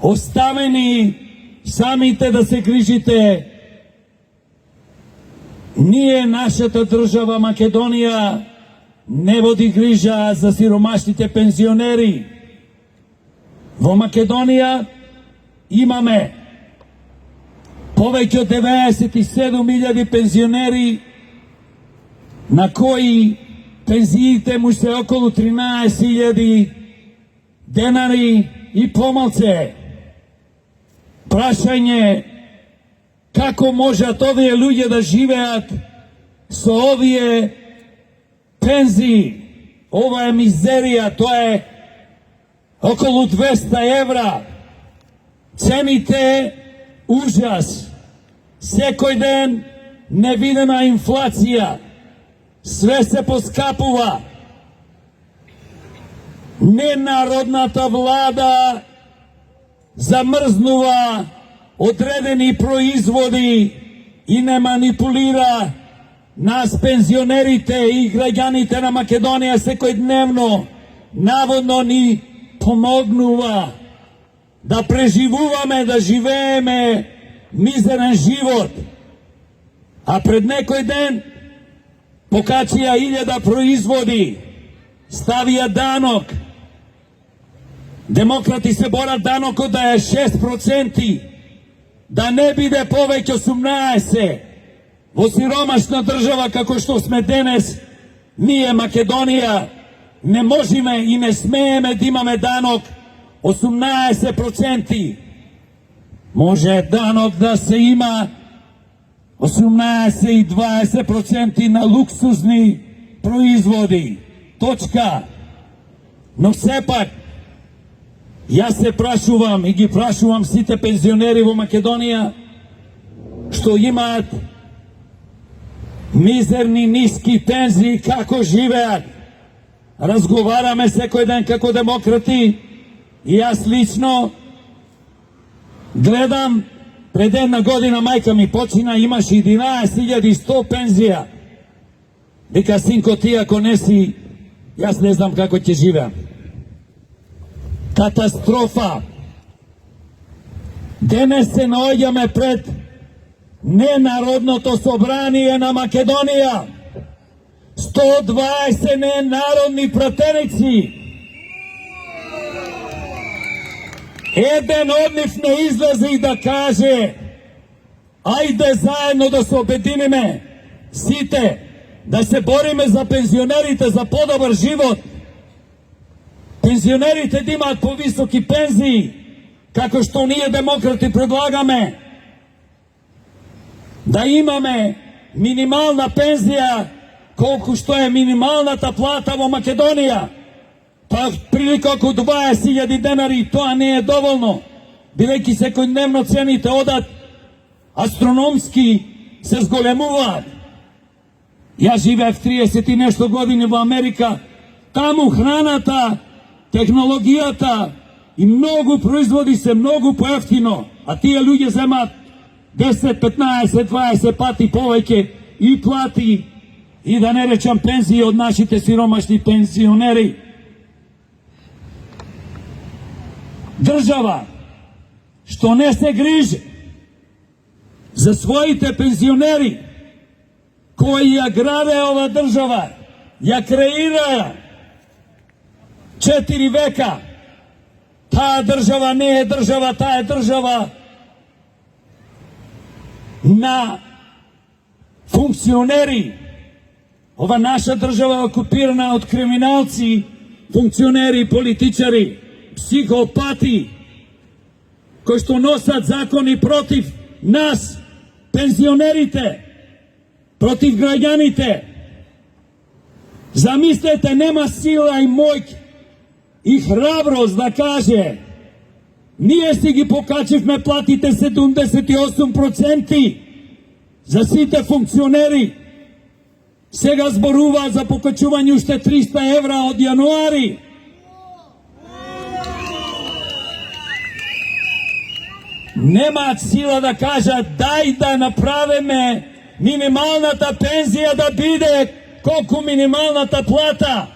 оставени самите да се грижите. Ние, нашата држава Македонија, не води грижа за сиромашните пензионери. Во Македонија имаме повеќе од 97.000 пензионери на кои пензиите му се околу 13.000 денари и помалце. Прашање како можат овие луѓе да живеат со овие пензии? Ова е мизерија, тоа е околу 200 евра. Цените ужас. Секој ден невидена инфлација. Све се поскапува. Ненародната влада замрзнува одредени производи и не манипулира нас пензионерите и граѓаните на Македонија секојдневно. Наводно ни помогнува да преживуваме, да живееме мизерен живот. А пред некој ден покачија 1000 производи, ставија данок. Демократи се борат данокот да е 6%, да не биде повеќе 18%. Во сиромашна држава како што сме денес, ние Македонија не можеме и не смееме да имаме данок 18%. Може данок да се има 18 и 20% на луксузни производи. Точка. Но сепак, јас се прашувам и ги прашувам сите пензионери во Македонија што имаат мизерни ниски пензии, како живеат. Разговараме секој ден како демократи и јас лично гледам. Пред една година мајка ми почина, имаше 11.100 пензија. Вика, синко, ти ако не си, јас не знам како ќе живеам. Катастрофа. Денес се наоѓаме пред ненародното собрание на Македонија. 120 ненародни пратеници. Еден од нив не излезе и да каже ајде заедно да се обединиме сите, да се бориме за пензионерите, за подобар живот. Пензионерите да имаат повисоки пензии, како што ние демократи предлагаме. Да имаме минимална пензија колку што е минималната плата во Македонија. Па прилика околу 20.000 денари, тоа не е доволно, бидејќи секојдневно цените одат астрономски, се зголемуваат. Јас живеев 30 и нешто години во Америка, таму храната, технологијата и многу производи се многу поевтино, а тие луѓе земаат 10, 15, 20 пати повеќе и плати и да не речам пензии од нашите сиромашни пензионери. Држава што не се грижи за своите пензионери, кои ја граде ова држава, ја креира 4 века. Таа држава не е држава, таа е држава на функционери. Ова наша држава е окупирана од криминалци, функционери, политичари, психопати, кои што носат закони против нас, пензионерите, против граѓаните. Замислете, нема сила и моќ и храброст да каже ние си ги покачивме платите 78% за сите функционери. Сега зборува за покачување уште 300 евра од јануари. Немаат сила да кажат дај да направиме минималната пензија да биде колку минималната плата.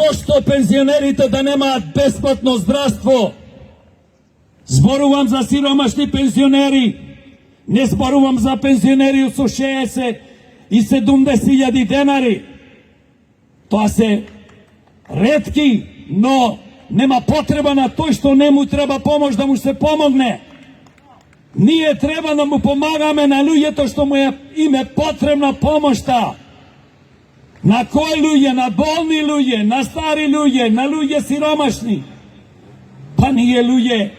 Зошто пензионерите да немаат бесплатно здравство? Зборувам за сиромашни пензионери, не зборувам за пензионери со 60 и 70.000 денари. Тоа се ретки, но нема потреба на тој што не му треба помош да му се помогне. Ние треба да му помагаме на луѓето што му им е потребна помошта. На кои луѓе? На болни луѓе, на стари луѓе, на луѓе сиромашни. Па ние луѓе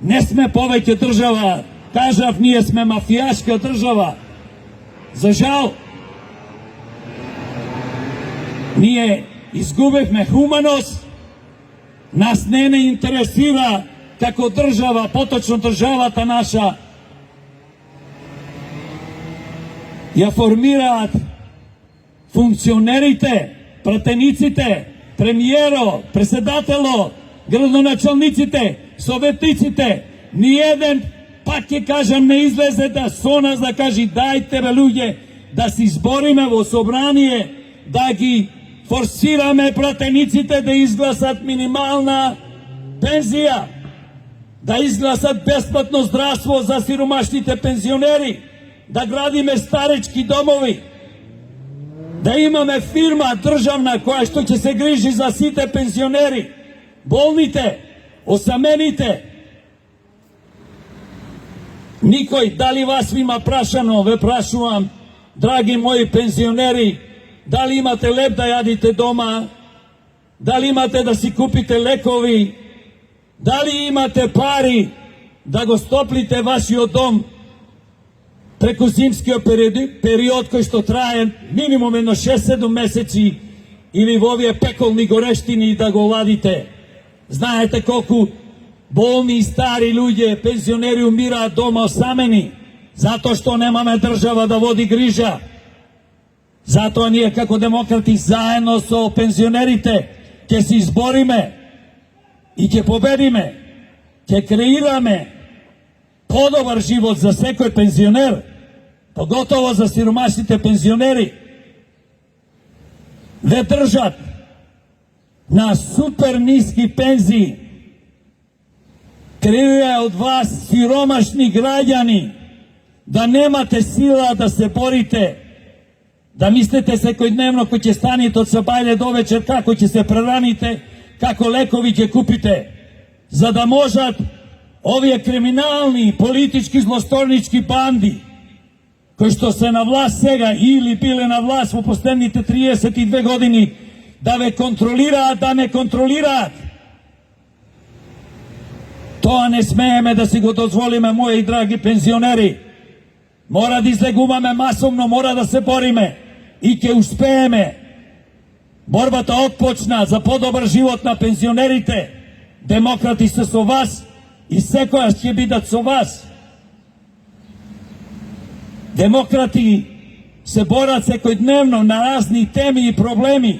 не сме повеќе држава. Кажав, ние сме мафијашка држава. За жал, ние изгубевме хуманост, нас не интересира како држава, поточно државата наша ја формираат функционерите, пратениците, премиеро, председатело, градоначалниците, советниците. Ниеден, пак ќе кажам, не излезе да со нас да кажи дајте бе луѓе да се избориме во собрание, да ги форсираме пратениците да изгласат минимална пензија, да изгласат бесплатно здравство за сиромашните пензионери, да градиме старечки домови, да имаме фирма државна која што ќе се грижи за сите пензионери, болните, осамените. Никој, дали вас има прашано, ве прашувам, драги мои пензионери, дали имате леп да јадите дома, дали имате да си купите лекови, дали имате пари да го стоплите вашиот дом преку зимскиот период кој што трае минимум едно 6-7 месеци или во овие пеколни горештини да го ладите. Знаете колку болни и стари луѓе, пензионери умираат дома осамени, затоа што немаме држава да води грижа. Затоа ние како демократи заедно со пензионерите ќе се избориме и ќе победиме, ќе креираме подобар живот за секој пензионер, поготово за сиромашните пензионери. Ве држат на супер ниски пензии, креира од вас сиромашни граѓани, да немате сила да се борите, да мислите секојдневно кој ќе станете од сабајле до вечер, како ќе се прераните, како лекови ќе купите, за да можат овие криминални, политички, злосторнички банди, кои што се на власт сега или биле на власт во последните 32 години, да ве контролираат, да не контролираат. Тоа не смееме да си го дозволиме, мои драги пензионери. Мора да излегуваме масовно, мора да се бориме и ќе успееме. Борбата отпочна за подобар живот на пензионерите. Демократи се со вас и секојаш ќе бидат со вас. Демократи се борат секојдневно на разни теми и проблеми.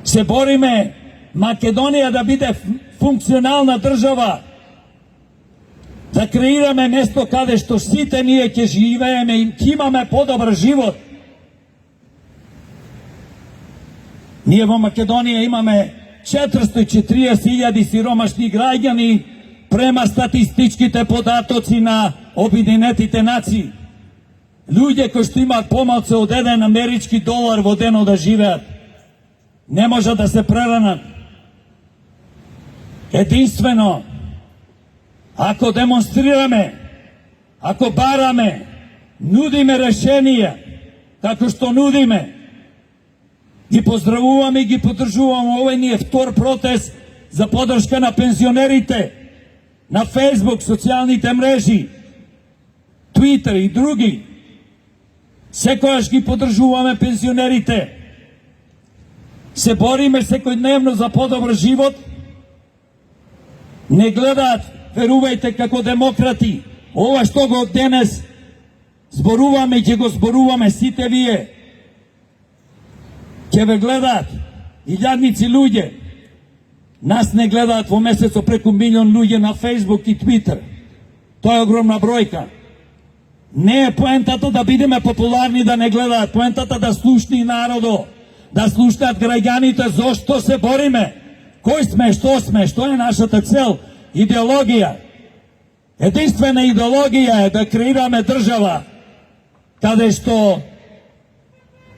Се бориме Македонија да биде функционална држава, да креираме место каде што сите ние ќе живееме и ќе имаме подобар живот. Ние во Македонија имаме 440.000 сиромашни граѓани према статистичките податоци на Обединетите нации. Луѓе кои што имаат помалку од $1 во денот да живеат. Не може да се преранат. Единствено, ако демонстрираме, ако бараме, нудиме решенија, како што нудиме, ги поздравуваме и ги поддржуваме. Овој ни е втор протест за поддршка на пензионерите на Фейсбук, социјалните мрежи, Твитер и други. Секојаш ги поддржуваме пензионерите. Се бориме секојдневно за подобар живот. Не гледаат, верувајте, како демократи. Ова што го денес зборуваме, ќе го зборуваме сите вие. Ќе ве гледаат илјадници луѓе. Нас не гледаат во месецо преку 1 милион луѓе на Фейсбук и Твитер. Тоа е огромна бројка. Не е поентата да бидеме популарни да не гледаат, поентата да слушни народо, да слушнат граѓаните зошто се бориме, кој сме, што е нашата цел, идеологија. Единствена идеологија е да креираме држава каде што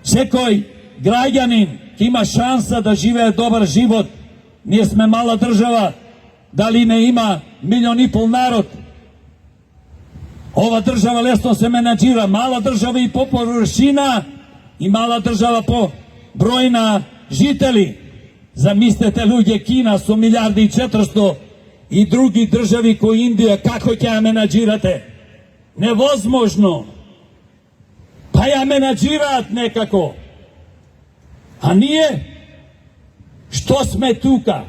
секој граѓанин има шанса да живее добар живот. Ние сме мала држава, дали не има 1,5 милион народ. Ова држава лесно се менаџира, мала држава и по површина и мала држава по број на жители. Замислете луѓе, Кина со 1,4 и други држави кои Индија, како ќе ја менаџирате? Невозможно. Па ја менаџираат некако. А ние, што сме тука?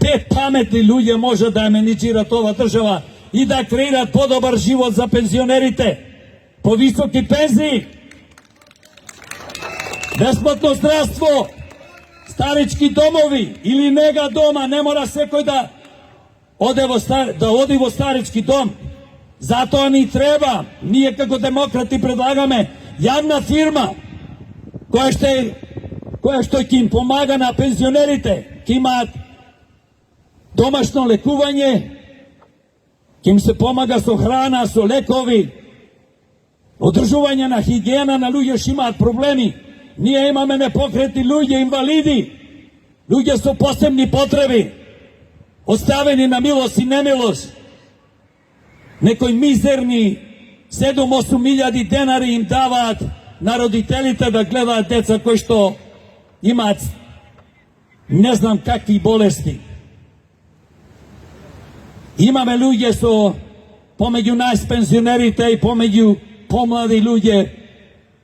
5 паметни луѓе може да ја менаџират ова држава и да креират подобар живот за пензионерите, повисоки пензии, бесплатно здравство, старички домови или нега дома, не мора секој да оди во старички дом. Затоа ни треба, ние како демократи предлагаме јавна фирма која што ќе им помага на пензионерите, ќе имаат домашно лекување, ќе им се помага со храна, со лекови, одржување на хигиена на луѓе што имаат проблеми. Ние имаме непокретни луѓе, инвалиди, луѓе со посебни потреби, оставени на милост и немилост. Некои мизерни 7-8 милијади денари им даваат на родителите да гледаат деца кои што имаат не знам какви болести. Имаме луѓе со помеѓу нас пензионерите и помеѓу помлади луѓе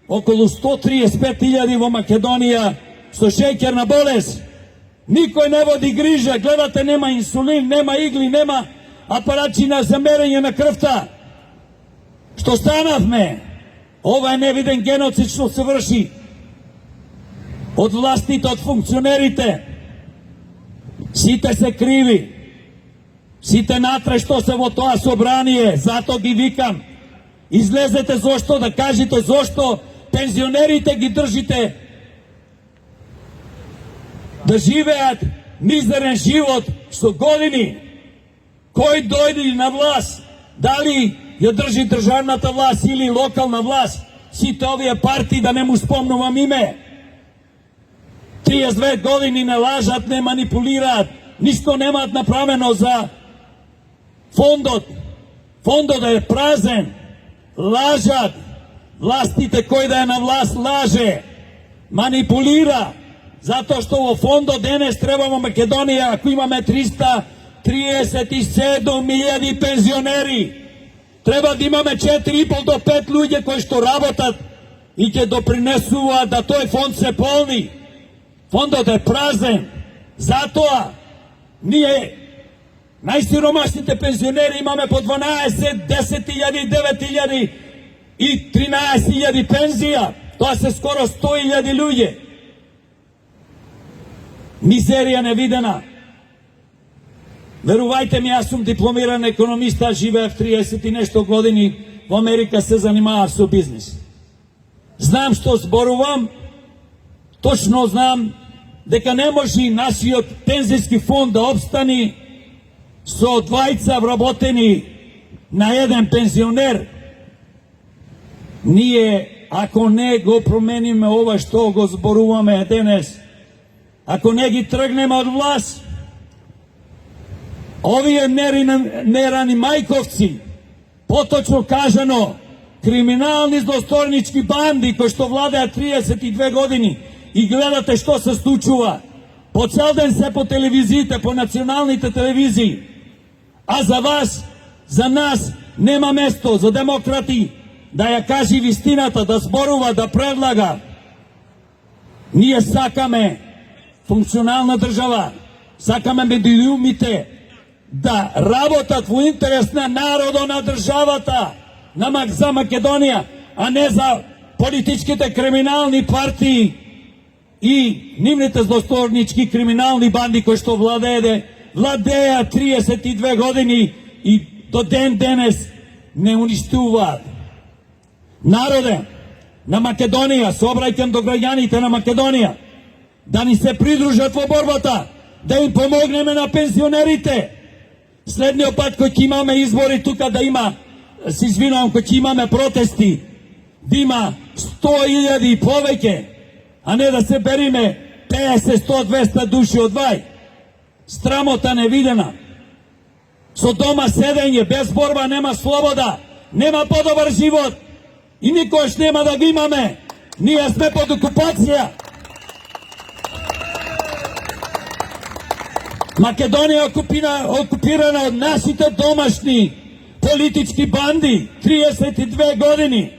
околу 135.000 во Македонија со шеќерна болест. Никој не води грижа, гледате, нема инсулин, нема игли, нема апаратчина за мерење на крвта. Што станавме? Ова е невиден геноцид што се врши од властите, од функционерите. Сите се криви. Сите натре што се во тоа собрание, зато ги викам. Излезете зошто да кажете зошто пензионерите ги држите да живеат мизерен живот со години. Кој дојде на власт, дали ја држи државната власт или локална власт, сите овие партии, да не му спомнувам име, 32 години не лажат, не манипулираат, ништо немаат направено за фондот. Фондот е празен, лажат, властите кој да е на власт лаже, манипулира, затоа што во фондот денес треба во Македонија, ако имаме 337.000 пензионери, треба да имаме 4,5 до 5 луѓе кои што работат и ќе допринесуваат да тој фонд се полни. Фондот е празен, затоа ние најсиромашните пензионери имаме по 12, 10.000, 9.000 и 13.000 пензија. Тоа се скоро 100.000 луѓе. Мизерија невидена. Верувајте ми, јас сум дипломиран економиста, живеев 30 и нешто години во Америка, се занимавав со бизнис. Знам што зборувам, точно знам дека не може нашиот пензијски фонд да обстани со 2 вработени на еден пензионер. Ние, ако не го промениме ова што го зборуваме денес, ако не ги тргнеме од власт, овие нерани мајковци, поточно кажано, криминални злосторнички банди кои што владеат 32 години и гледате што се случува. По цел ден се по телевизиите, по националните телевизии. А за вас, за нас, нема место за демократи да ја кажи вистината, да зборува, да предлага. Ние сакаме функционална држава, сакаме медиумите да работат во интерес на народот, на државата, за Македонија, а не за политичките криминални партии и нивните злосторнички криминални банди кои што владеа 32 години и до ден денес не уништуваат. Народе, на Македонија, се обраќам до граѓаните на Македонија, да ни се придружат во борбата, да им помогнеме на пензионерите. Следниот пат кој ќе имаме избори тука да има, се извинувам, кој ќе имаме протести, да има 100.000 и повеќе, а не да се бериме 50, 100, 200 души од вај. Страмота невидена. Со дома седење, без борба нема слобода, нема подобар живот и никош нема да ги имаме. Ние сме под окупација. Македонија окупирана од нашите домашни политички банди 32 години,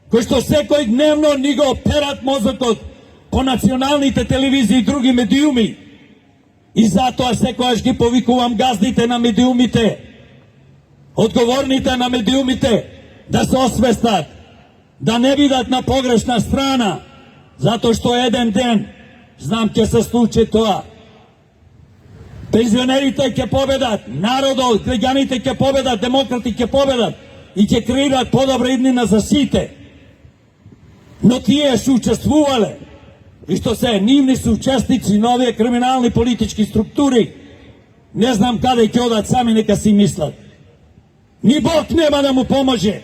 кои што секој дневно ни го перат мозокот по националните телевизии и други медиуми. И затоа секојаш ги повикувам газдите на медиумите, одговорните на медиумите, да се освестат, да не бидат на погрешна страна, затоа што еден ден, знам ќе се случи тоа. Пензионерите ќе победат, народот, граѓаните ќе победат, демократи ќе победат и ќе креират подобра иднина за сите. Но тие што учествувале и што се нивни соучесници на овие криминални политички структури, не знам каде ќе одат, сами нека си мислат. Ни Бог нема да му поможе.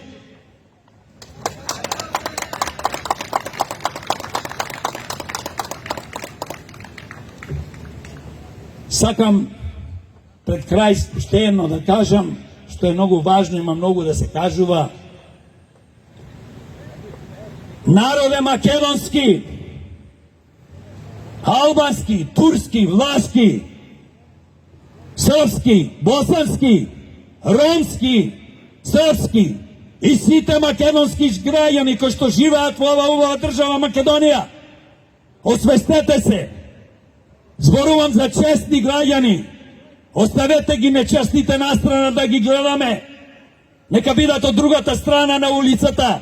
Сакам пред крај уште едно да кажам, што е многу важно, има многу да се кажува. Народе македонски, албански, турски, влашки, српски, босански, ромски, српски и сите македонски граѓани кои што живеат во ова убава држава Македонија, освестете се. Зборувам за честни граѓани. Оставете ги нечестните настрана да ги гледаме. Нека бидат од другата страна на улицата.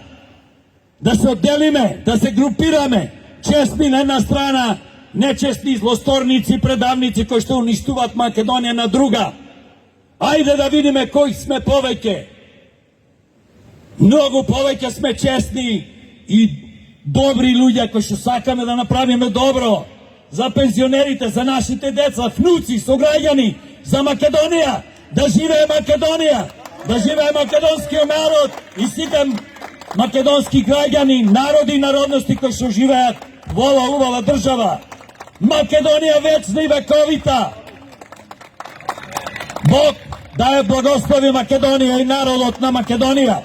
Да се одделиме, да се групираме. Честни на една страна, нечестни злосторници, предавници кои што уништуваат Македонија на друга. Ајде да видиме кои сме повеќе. Многу повеќе сме честни и добри луѓе кои што сакаме да направиме добро за пензионерите, за нашите деца, внуци, сограѓани, за Македонија. Да живее Македонија, да живее македонскиот народ и сите македонски граѓани, народи и народности кои што живеат во ова убава држава. Македонија вечна и вековита. Бог да ја благослови Македонија и народот на Македонија.